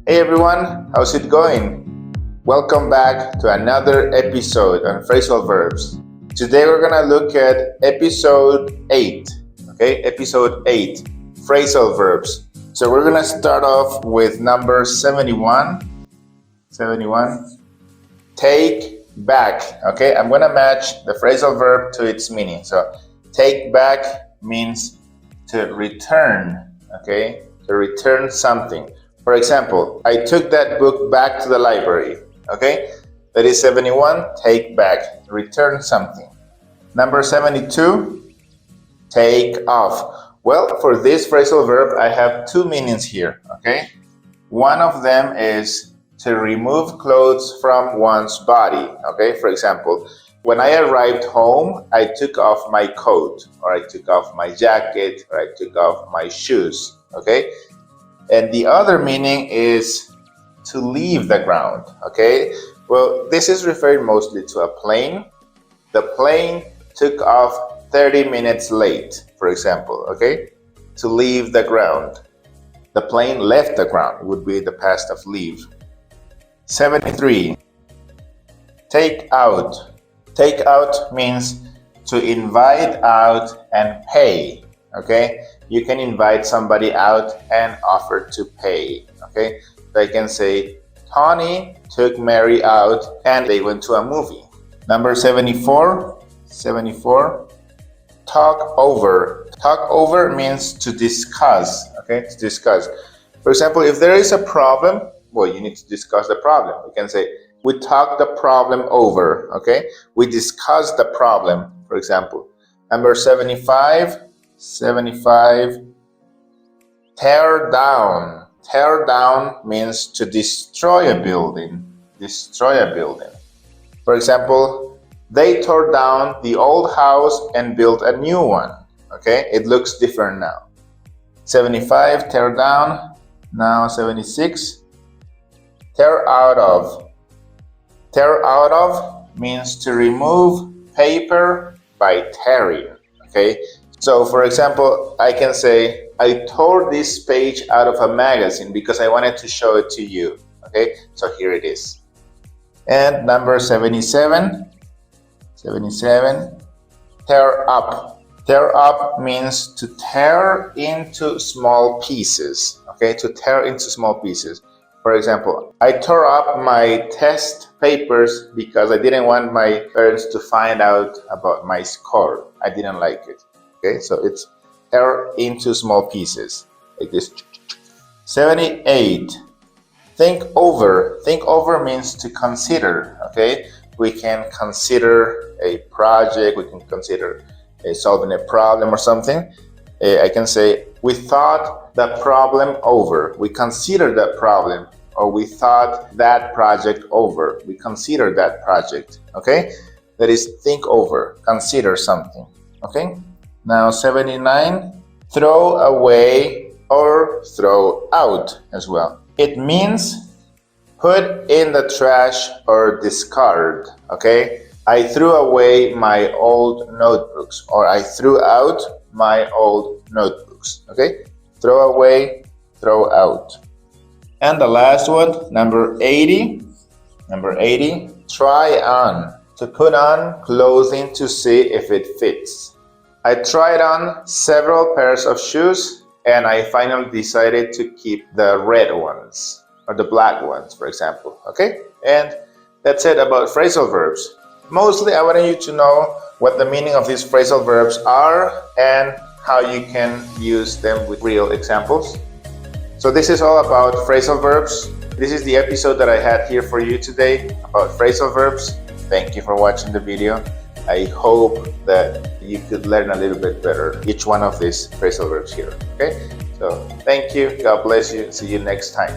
Hey everyone, how's it going? Welcome back to another episode on Phrasal Verbs. Today we're gonna look at episode 8, okay? Episode 8, Phrasal Verbs. So we're gonna start off with number 71. Take back, okay? I'm gonna match the phrasal verb to its meaning. So take back means to return, okay? To return something. For example, I took that book back to the library, okay? That is 71, take back, return something. Number 72, take off. Well, for this phrasal verb, I have two meanings here, okay? One of them is to remove clothes from one's body, okay? For example, when I arrived home, I took off my coat, or I took off my jacket, or I took off my shoes, okay? And the other meaning is to leave the ground, okay? Well, this is referred mostly to a plane. The plane took off 30 minutes late, for example, okay? To leave the ground. The plane left the ground would be the past of leave. 73. Take out. Take out means to invite out and pay, okay? You can invite somebody out and offer to pay, okay? So I can say, Tony took Mary out and they went to a movie. Number 74, talk over. Talk over means to discuss, okay? To discuss. For example, if there is a problem, well, you need to discuss the problem. We can say, we talked the problem over, okay? We discussed the problem, for example. Number 75, tear down. Tear down means to destroy a building. Destroy a building. For example, they tore down the old house and built a new one, okay? It looks different now. 75, tear down. Now 76, tear out of. Tear out of means to remove paper by tearing, okay? So for example, I can say, I tore this page out of a magazine because I wanted to show it to you, okay? So here it is. And number 77, tear up. Tear up means to tear into small pieces, okay? To tear into small pieces. For example, I tore up my test papers because I didn't want my parents to find out about my score. I didn't like it. Okay, so it's tear into small pieces, like this. 78, think over. Think over means to consider, okay? We can consider a project, we can consider solving a problem or something. I can say, we thought the problem over. We considered that problem, or we thought that project over. We considered that project, okay? That is, think over, consider something, okay? Now 79, throw away or throw out as well. It means put in the trash or discard, okay? I threw away my old notebooks, or I threw out my old notebooks, okay? Throw away, throw out. And the last one, number 80, try on. To put on clothing to see if it fits. I tried on several pairs of shoes and I finally decided to keep the red ones or the black ones, for example, okay? And that's it about phrasal verbs. Mostly I wanted you to know what the meaning of these phrasal verbs are and how you can use them with real examples. So this is all about phrasal verbs. This is the episode that I had here for you today about phrasal verbs. Thank you for watching the video. I hope that you could learn a little bit better each one of these phrasal verbs here, okay? So thank you, God bless you, see you next time.